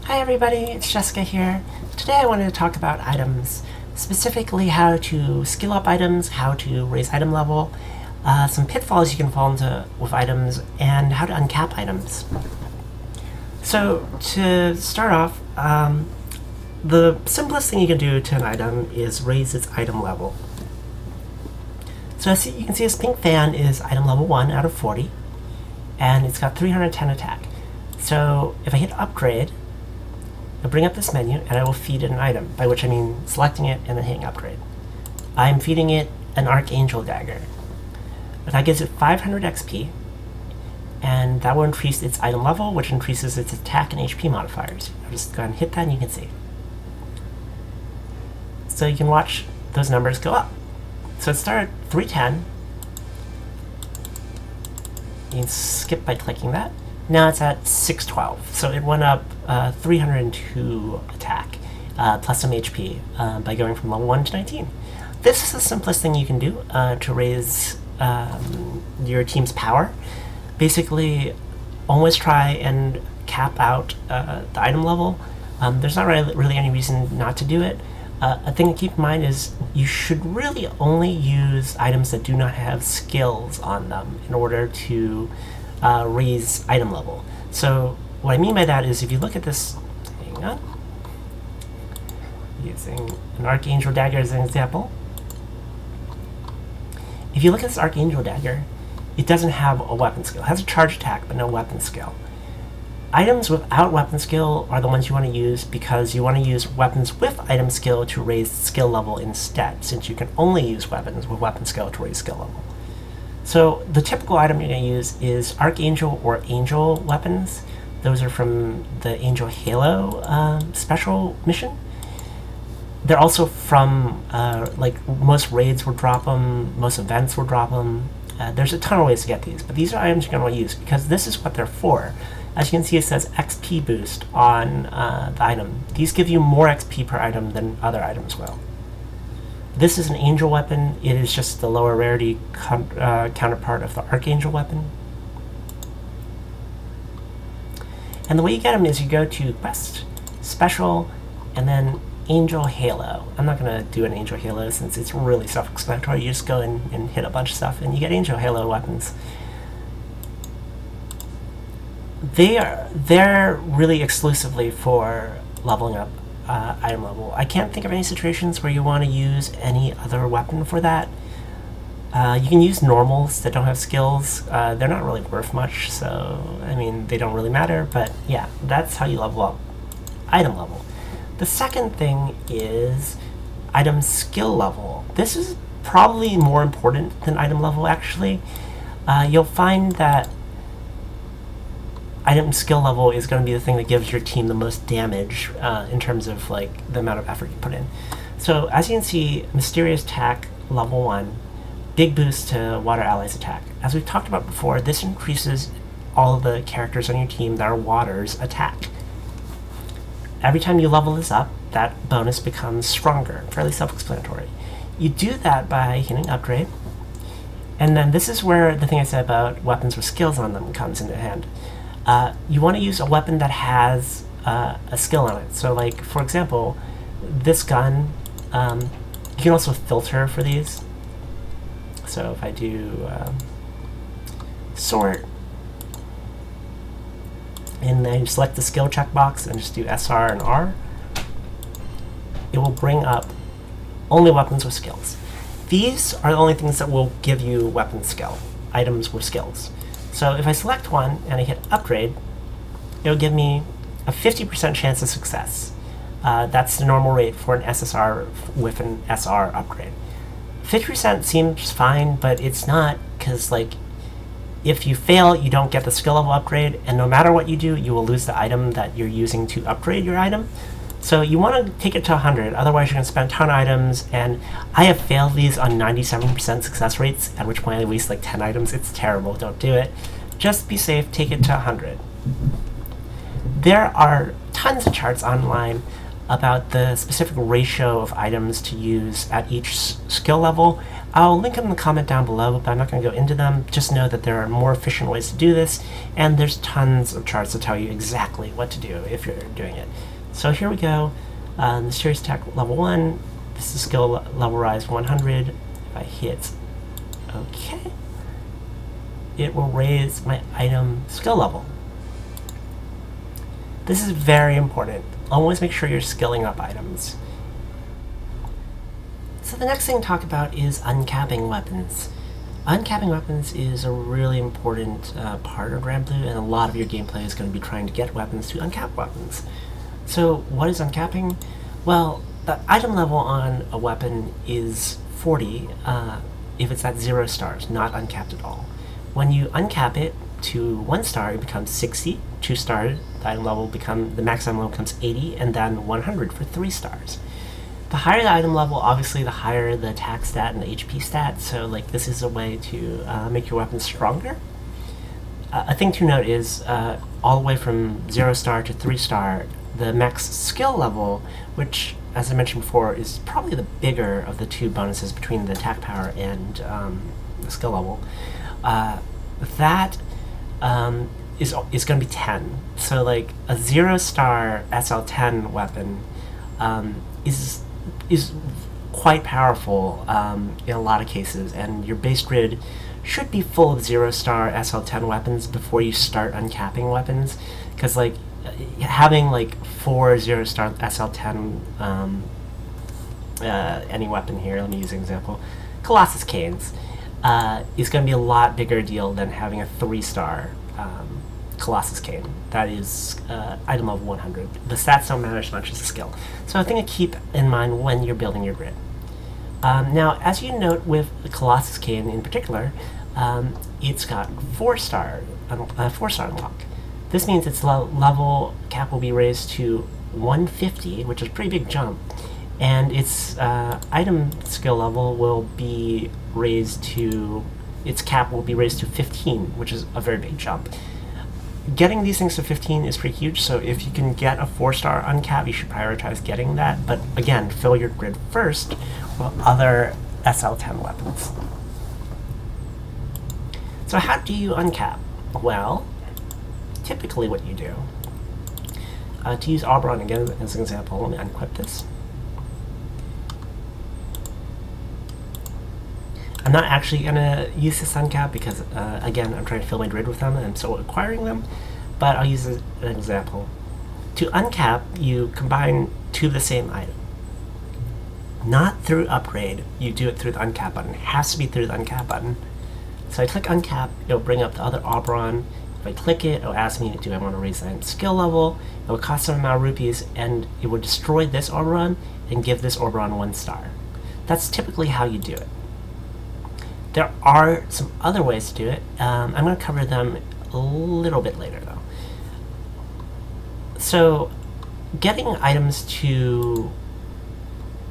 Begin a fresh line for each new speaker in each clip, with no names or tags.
Hi everybody, it's Jessica here. Today I wanted to talk about items, specifically how to skill up items, how to raise item level, some pitfalls you can fall into with items, and how to uncap items. So to start off, the simplest thing you can do to an item is raise its item level. So as you can see, this pink fan is item level 1 out of 40, and it's got 310 attack. So if I hit upgrade, I'll bring up this menu and I will feed it an item, by which I mean selecting it and then hitting upgrade. I'm feeding it an Archangel Dagger. That gives it 500 XP, and that will increase its item level, which increases its attack and HP modifiers. I'll just go ahead and hit that and you can see. So you can watch those numbers go up. So it started at 310. You can skip by clicking that. Now it's at 612, so it went up 302 attack, plus some HP, by going from level 1 to 19. This is the simplest thing you can do to raise your team's power. Basically, always try and cap out the item level. There's not really any reason not to do it. A thing to keep in mind is you should really only use items that do not have skills on them in order to raise item level. So what I mean by that is if you look at this, hang on, using an Archangel Dagger as an example. If you look at this Archangel Dagger, it doesn't have a weapon skill. It has a charge attack, but no weapon skill. Items without weapon skill are the ones you want to use because you want to use weapons with item skill to raise skill level instead, since you can only use weapons with weapon skill to raise skill level. So the typical item you're going to use is Archangel or Angel weapons. Those are from the Angel Halo special mission. They're also from, like, most raids will drop them, most events will drop them. There's a ton of ways to get these, but these are items you're going to want to use because this is what they're for. As you can see, it says XP boost on the item. These give you more XP per item than other items will. This is an Angel weapon. It is just the lower rarity counterpart of the Archangel weapon. And the way you get them is you go to Quest, Special, and then Angel Halo. I'm not going to do an Angel Halo since it's really self-explanatory. You just go in and hit a bunch of stuff and you get Angel Halo weapons. They're really exclusively for leveling up item level. I can't think of any situations where you want to use any other weapon for that. You can use normals that don't have skills. They're not really worth much, so I mean they don't really matter, but yeah, that's how you level up item level. The second thing is item skill level. This is probably more important than item level actually. You'll find that item skill level is going to be the thing that gives your team the most damage in terms of like the amount of effort you put in. So as you can see, Mysterious Attack level 1, big boost to Water Allies attack. As we've talked about before, this increases all of the characters on your team that are Water's attack. Every time you level this up, that bonus becomes stronger, fairly self-explanatory. You do that by hitting upgrade, and then this is where the thing I said about weapons with skills on them comes into hand. You want to use a weapon that has a skill on it. So like, for example, this gun, you can also filter for these. So if I do sort, and then select the skill checkbox and just do SR and R, it will bring up only weapons with skills. These are the only things that will give you weapon skill, items with skills. So if I select one and I hit upgrade, it'll give me a 50% chance of success. That's the normal rate for an SSR with an SR upgrade. 50% seems fine, but it's not, because like, if you fail, you don't get the skill level upgrade, and no matter what you do, you will lose the item that you're using to upgrade your item. So you want to take it to 100, otherwise you're going to spend a ton of items, and I have failed these on 97% success rates, at which point I waste like 10 items. It's terrible, don't do it. Just be safe, take it to 100. There are tons of charts online about the specific ratio of items to use at each skill level. I'll link them in the comment down below, but I'm not going to go into them. Just know that there are more efficient ways to do this, and there's tons of charts to tell you exactly what to do if you're doing it. So here we go. The Series Tech level 1. This is skill level rise 100. If I hit OK, it will raise my item skill level. This is very important. Always make sure you're skilling up items. So the next thing to talk about is uncapping weapons. Uncapping weapons is a really important part of Granblue, and a lot of your gameplay is going to be trying to get weapons to uncap weapons. So what is uncapping? Well, the item level on a weapon is 40 if it's at 0 stars, not uncapped at all. When you uncap it to 1 star, it becomes 60. 2 stars, the max item level becomes 80, and then 100 for 3 stars. The higher the item level, obviously the higher the attack stat and the HP stat, so like this is a way to make your weapon stronger. A thing to note is all the way from 0 star to 3 star, the max skill level, which as I mentioned before is probably the bigger of the two bonuses between the attack power and the skill level, that is going to be 10. So like a 0 star SL10 weapon is quite powerful in a lot of cases, and your base grid should be full of 0 star SL10 weapons before you start uncapping weapons, because like having like 4 0 star SL10 any weapon here, let me use an example, Colossus Canes, is going to be a lot bigger deal than having a 3 star Colossus Cane. That is item level 100. The stats don't matter as much as the skill. So a thing to keep in mind when you're building your grid. Now, as you note with the Colossus Cane in particular, it's got 4-star unlock. This means its level cap will be raised to 150, which is a pretty big jump, and its item skill level will be raised to, its cap will be raised to 15, which is a very big jump. Getting these things to 15 is pretty huge, so if you can get a 4-star uncap, you should prioritize getting that, but again, fill your grid first with other SL10 weapons. So how do you uncap? Well, typically what you do, to use Auberon again as an example, let me unequip this. I'm not actually going to use this uncap because, again, I'm trying to fill my grid with them and I'm still acquiring them, but I'll use an example. To uncap, you combine 2 of the same item. Not through upgrade, you do it through the uncap button. It has to be through the uncap button. So I click uncap, it'll bring up the other Auberon. If I click it, it'll ask me, do I want to raise the skill level? It will cost some amount of rupees, and it will destroy this Auberon and give this Auberon 1 star. That's typically how you do it. There are some other ways to do it. I'm going to cover them a little bit later, though. So, getting items to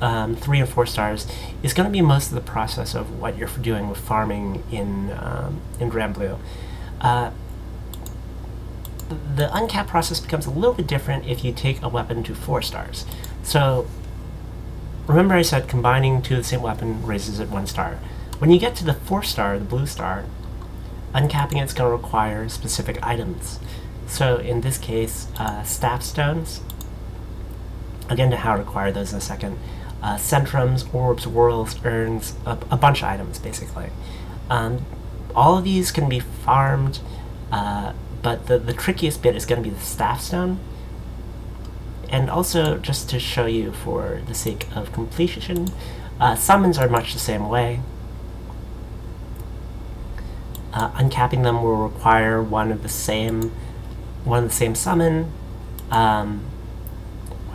3 and 4 stars is going to be most of the process of what you're doing with farming in Granblue. The uncap process becomes a little bit different if you take a weapon to 4 stars. So, remember I said combining 2 of the same weapon raises it 1 star. When you get to the 4 star, the blue star, uncapping it's going to require specific items. So in this case, staff stones. I'll get into how to acquire those in a second. Centrums, orbs, whorls, urns, a bunch of items basically. All of these can be farmed, but the trickiest bit is going to be the staff stone. And also, just to show you for the sake of completion, summons are much the same way. Uncapping them will require one of the same summon. Why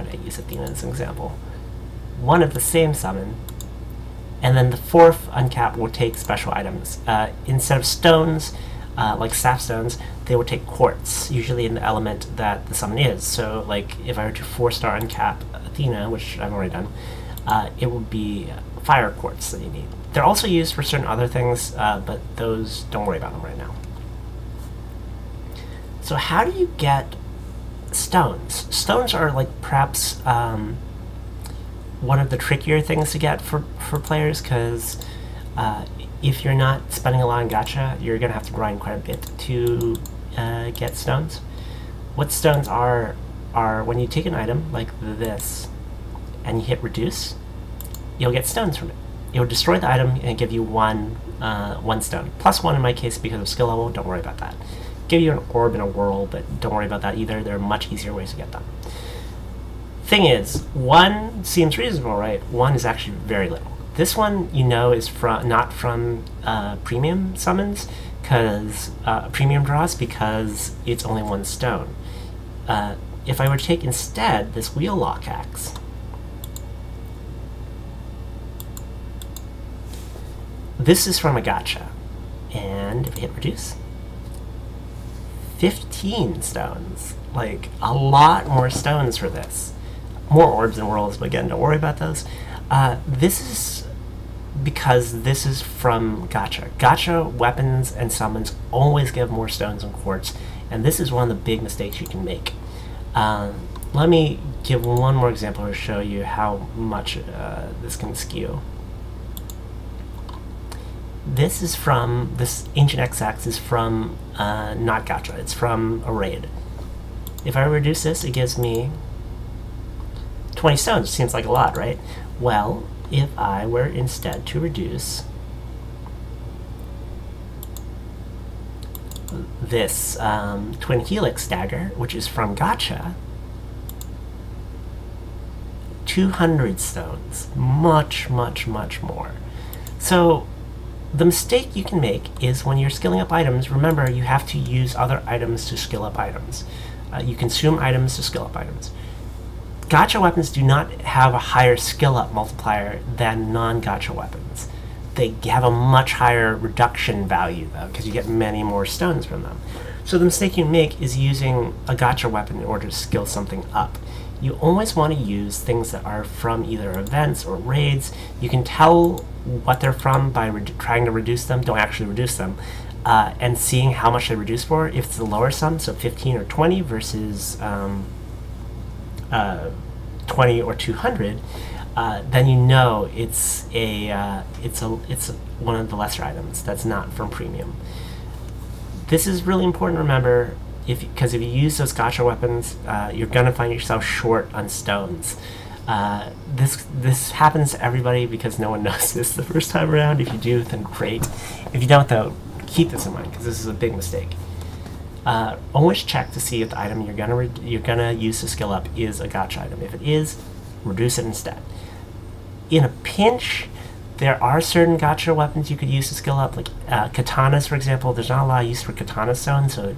did I use Athena as an example? One of the same summon, and then the 4th uncap will take special items. Instead of stones, like staff stones, they will take quartz, usually in the element that the summon is. So, like if I were to 4-star uncap Athena, which I've already done, it would be fire quartz that you need. They're also used for certain other things, but those, don't worry about them right now. So how do you get stones? Stones are like perhaps one of the trickier things to get for players, because If you're not spending a lot on gacha, you're going to have to grind quite a bit to get stones. What stones are when you take an item like this and you hit reduce, you'll get stones from it. It will destroy the item and give you one stone. +1 in my case because of skill level, don't worry about that. Give you an orb and a whirl, but don't worry about that either. There are much easier ways to get them. Thing is, 1 seems reasonable, right? 1 is actually very little. This one, you know, is not from premium summons, because premium draws, because it's only 1 stone. If I were to take instead this wheel lock axe, this is from a gacha, and if I hit reduce, 15 stones, like a lot more stones for this. More orbs and whirls, but again, don't worry about those. This is because this is from gacha. Gacha weapons and summons always give more stones and quartz, and this is one of the big mistakes you can make. Let me give one more example to show you how much this can skew. This is from, this Ancient XX is from not gacha, it's from a raid. If I reduce this, it gives me 20 stones. Seems like a lot, right? Well, if I were instead to reduce this Twin Helix dagger, which is from gacha, 200 stones. Much, much, much more. So the mistake you can make is when you're skilling up items, remember you have to use other items to skill up items. You consume items to skill up items. Gacha weapons do not have a higher skill up multiplier than non-gacha weapons. They have a much higher reduction value though, because you get many more stones from them. So the mistake you make is using a gacha weapon in order to skill something up. You always want to use things that are from either events or raids. You can tell what they're from by trying to reduce them. Don't actually reduce them. And seeing how much they reduce for. If it's the lower sum, so 15 or 20 versus 20 or 200, then you know it's one of the lesser items that's not from premium. This is really important to remember, because if you use those gacha weapons, you're gonna find yourself short on stones. This happens to everybody because no one knows this the first time around. If you do, then great. If you don't, though, keep this in mind because this is a big mistake. Always check to see if the item you're gonna use to skill up is a gacha item. If it is, reduce it instead. In a pinch, there are certain gacha weapons you could use to skill up, like katanas, for example. There's not a lot of use for katana stones, so it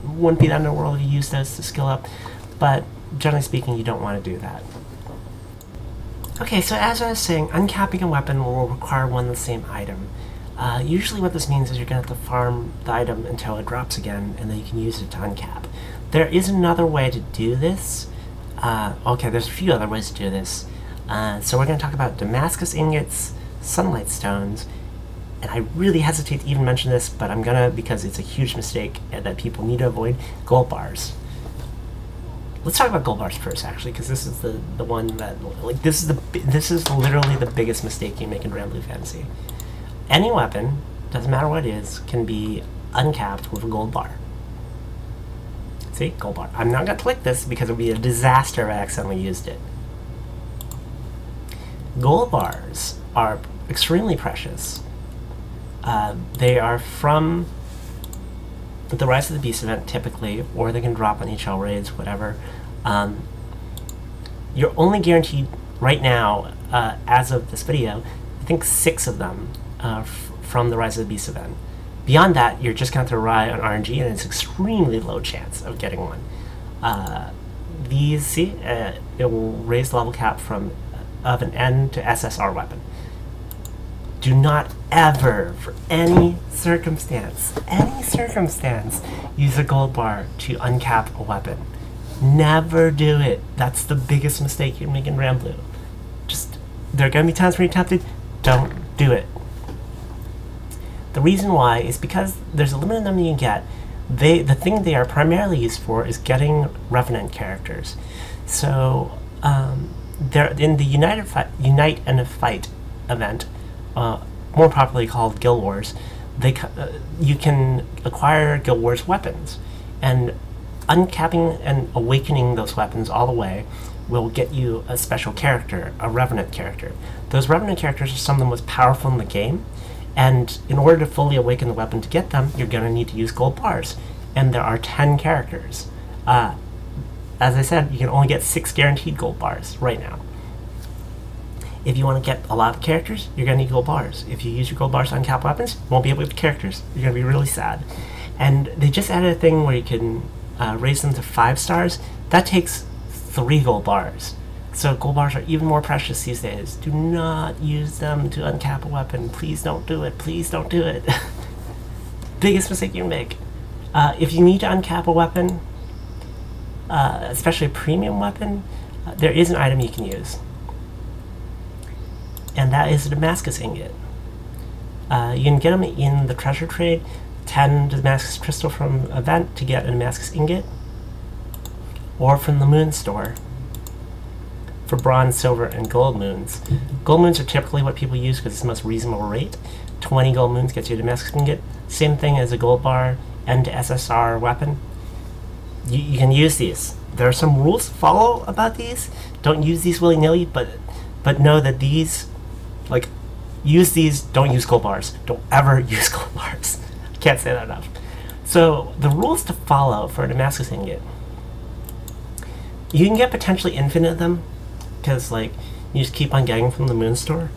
wouldn't be that in the world if you use those to skill up. But generally speaking, you don't want to do that. Okay, so as I was saying, uncapping a weapon will require one and the same item. Usually what this means is you're going to have to farm the item until it drops again, and then you can use it to uncap. There is another way to do this. Okay, there's a few other ways to do this. So we're going to talk about Damascus ingots, sunlight stones, and I really hesitate to even mention this, but I'm going to because it's a huge mistake that people need to avoid, gold bars. Let's talk about gold bars first, actually, because this is the one that, like, this is literally the biggest mistake you make in Granblue Fantasy. Any weapon, doesn't matter what it is, can be uncapped with a gold bar. See? Gold bar. I'm not going to click this because it would be a disaster if I accidentally used it. Gold bars are extremely precious. They are from the Rise of the Beast event, typically, or they can drop on HL raids, whatever. You're only guaranteed, right now, as of this video, I think 6 of them from the Rise of the Beast event. Beyond that, you're just going to have to rely on RNG, and it's extremely low chance of getting one. These, see, it will raise the level cap from of an N to SSR weapon. Do not ever, for any circumstance, use a gold bar to uncap a weapon. Never do it. That's the biggest mistake you make in Granblue. Just, there are going to be times where you're tempted, don't do it. The reason why is because there's a limited number you can get. The thing they are primarily used for is getting Revenant characters. So, they're in the Unite and a Fight event, more popularly called Guild Wars, you can acquire Guild Wars weapons, and uncapping and awakening those weapons all the way will get you a special character, a Revenant character. Those Revenant characters are some of the most powerful in the game, and in order to fully awaken the weapon to get them, you're going to need to use gold bars, and there are 10 characters. As I said, you can only get 6 guaranteed gold bars right now. If you want to get a lot of characters, you're going to need gold bars. If you use your gold bars on uncapped weapons, you won't be able to get characters. You're going to be really sad. And they just added a thing where you can raise them to 5 stars. That takes 3 gold bars. So gold bars are even more precious these days. Do not use them to uncap a weapon. Please don't do it. Please don't do it. Biggest mistake you can make. If you need to uncap a weapon, especially a premium weapon, there is an item you can use. And that is a Damascus ingot. You can get them in the treasure trade, 10 Damascus Crystal from event to get a Damascus ingot, or from the moon store for bronze, silver, and gold moons. Gold moons are typically what people use because it's the most reasonable rate. 20 gold moons gets you a Damascus ingot. Same thing as a gold bar and SSR weapon. You can use these. There are some rules to follow about these. Don't use these willy-nilly, but know that these, like, use these, don't use gold bars. Don't ever use gold bars. I can't say that enough. So the rules to follow for a Damascus ingot: you can get potentially infinite of them, because like you just keep on getting from the moon store.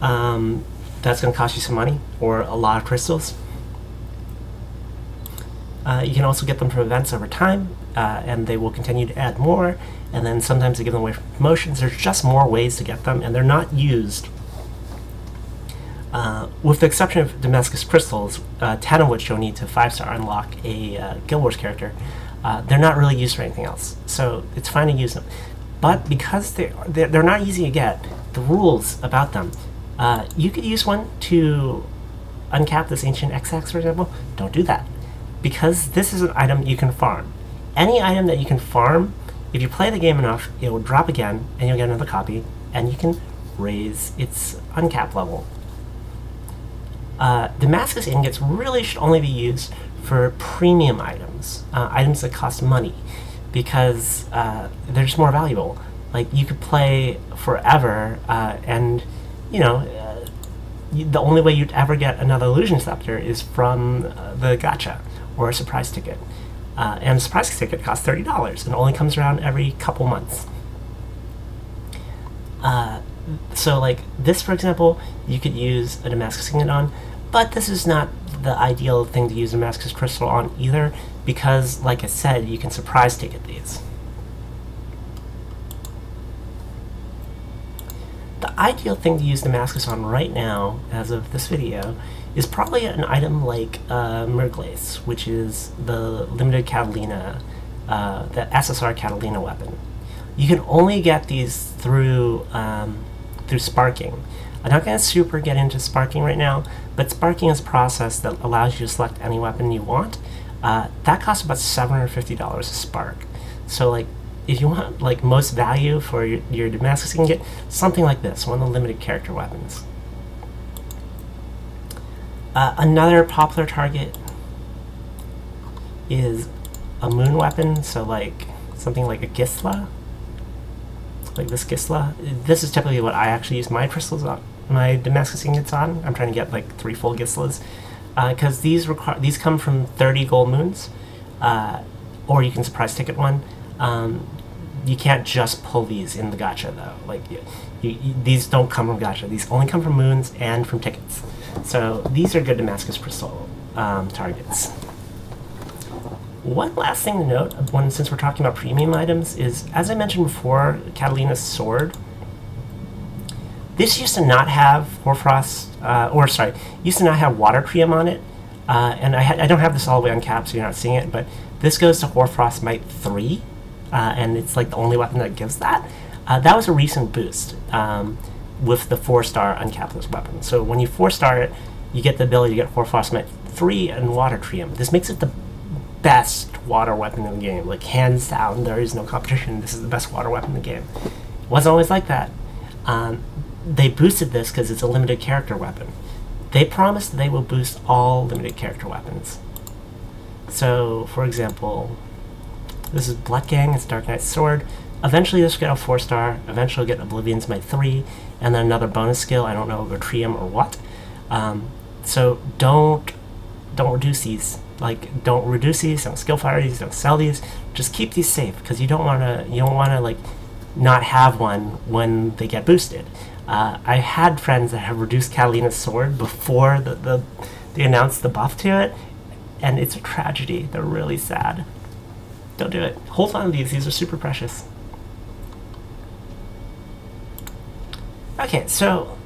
That's going to cost you some money or a lot of crystals. You can also get them from events over time, and they will continue to add more, and then sometimes they give them away from promotions. There's just more ways to get them, and they're not used. With the exception of Damascus Crystals, 10 of which you'll need to 5-star unlock a Guild Wars character, they're not really used for anything else, so it's fine to use them. But because they're not easy to get, the rules about them, you could use one to uncap this Ancient X-Axe, for example. Don't do that, because this is an item you can farm. Any item that you can farm, if you play the game enough, it will drop again, and you'll get another copy, and you can raise its uncap level. Damascus ingots really should only be used for premium items, items that cost money, because they're just more valuable. Like, you could play forever, and, you know, the only way you'd ever get another Illusion Scepter is from the gacha, or a surprise ticket. And a surprise ticket costs $30, and only comes around every couple months. So, like, this, for example, you could use a Damascus ingot on, but this is not the ideal thing to use a Damascus Crystal on either, because, like I said, you can surprise ticket these. The ideal thing to use Damascus on right now, as of this video, is probably an item like Merglace, which is the limited Catalina, the SSR Catalina weapon. You can only get these through sparking. I'm not going to super get into sparking right now, but sparking is a process that allows you to select any weapon you want. That costs about $750 a spark. So, like, if you want like most value for your Damascus, you can get something like this, one of the limited character weapons. Another popular target is a moon weapon, so like something like a Gisla, like this Gisla. This is typically what I actually use my crystals on, my Damascus ingots on. I'm trying to get like 3 full Gislas, because these come from 30 gold moons, or you can surprise ticket one. You can't just pull these in the gacha though. Like these don't come from gacha. These only come from moons and from tickets. So these are good Damascus Crystal targets. One last thing to note, since we're talking about premium items, is, as I mentioned before, Catalina's sword. This used to not have Hoarfrost, used to not have Water Cream on it, and I don't have this all the way uncapped, so you're not seeing it, but this goes to Hoarfrost Might 3, and it's like the only weapon that gives that. That was a recent boost with the 4-star uncapped weapon. So when you 4-star it, you get the ability to get Hoarfrost Might 3 and Water Cream. This makes it the best water weapon in the game. Like, hands down, there is no competition. This is the best water weapon in the game. It wasn't always like that. They boosted this because it's a limited character weapon. they promise that they will boost all limited character weapons. So, for example, this is Blood Gang, it's Dark Knight's Sword. Eventually this will get a 4-star, eventually get Oblivion's Might 3, and then another bonus skill, I don't know, Retrium or what. So don't reduce these. Like, don't reduce these, don't skill fire these, don't sell these. Just keep these safe, because you don't wanna like not have one when they get boosted. I had friends that have reduced Catalina's Sword before they announced the buff to it, and it's a tragedy. They're really sad. Don't do it. Hold on to these are super precious. Okay, so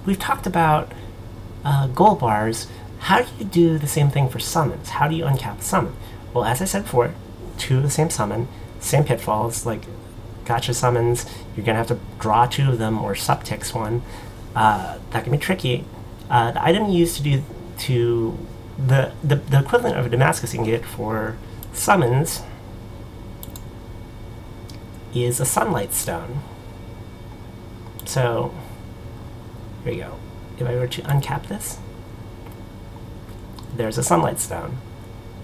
we've talked about gold bars. How do you do the same thing for summons? How do you uncap a summon? Well, as I said before, 2 of the same summon, same pitfalls, like gotcha summons, you're gonna have to draw 2 of them or subtext 1. That can be tricky. The item you use to do the equivalent of a Damascus ingot for summons is a sunlight stone. So here you go. If I were to uncap this, there's a sunlight stone.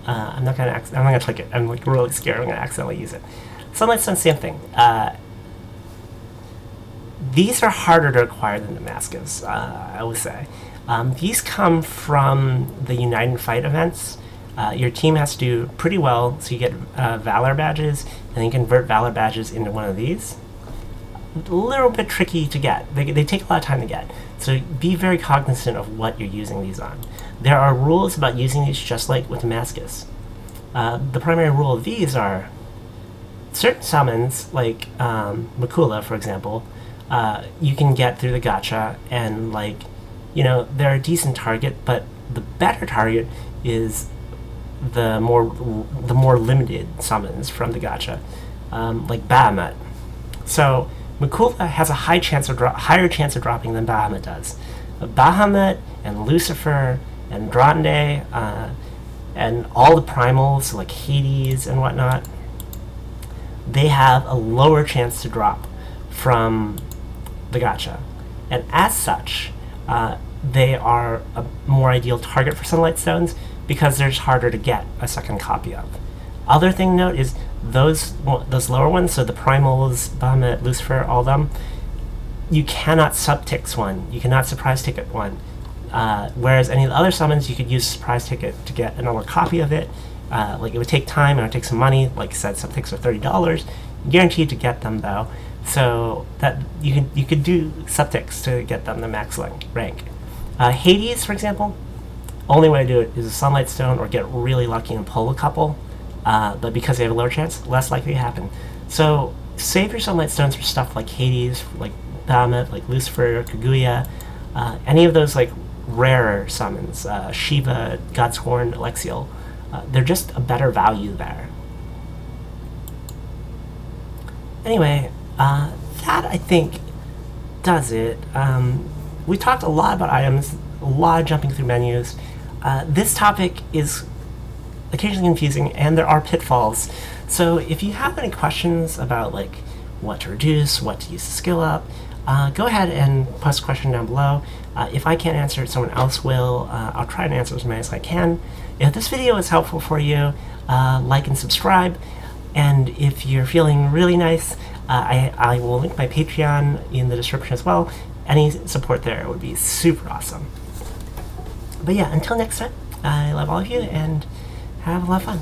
I'm not gonna click it. I'm like really scared I'm gonna accidentally use it. Sunlight stone, same thing. These are harder to acquire than Damascus, I would say. These come from the Unite and Fight events. Your team has to do pretty well, so you get Valor badges, and you convert Valor badges into one of these. A little bit tricky to get. They take a lot of time to get. So be very cognizant of what you're using these on. There are rules about using these just like with Damascus. The primary rule of these are certain summons, like Makula, for example, you can get through the gacha, and like, you know, they're a decent target, but the better target is the more limited summons from the gacha, like Bahamut. So Makula has a higher chance of dropping than Bahamut does. Bahamut and Lucifer and Grande and all the primals, so like Hades and whatnot, they have a lower chance to drop from the gacha, and as such, they are a more ideal target for Sunlight Stones because they're just harder to get a second copy of. Other thing to note is those lower ones, so the primals, Bahamut, Lucifer, all of them, you cannot subtix one, you cannot surprise ticket one. Whereas any of the other summons, you could use surprise ticket to get another copy of it. Like, it would take time and it would take some money. Like I said, subtics are $30. Guaranteed to get them though, so that you could do subtics to get them the max rank. Hades, for example, only way to do it is a Sunlight Stone or get really lucky and pull a couple. But because they have a lower chance, less likely to happen. So save your Sunlight Stones for stuff like Hades, like Bahamut, like Lucifer, Kaguya, any of those like rarer summons, Shiva, God's Horn, Alexiel. They're just a better value there. Anyway, that I think does it. We talked a lot about items, a lot of jumping through menus. This topic is occasionally confusing, and there are pitfalls. So if you have any questions about like what to reduce, what to use to skill up, go ahead and post a question down below. If I can't answer it, someone else will. I'll try and answer as many as I can. If this video is helpful for you, like and subscribe. And if you're feeling really nice, I will link my Patreon in the description as well. Any support there would be super awesome. But yeah, until next time, I love all of you and have a lot of fun.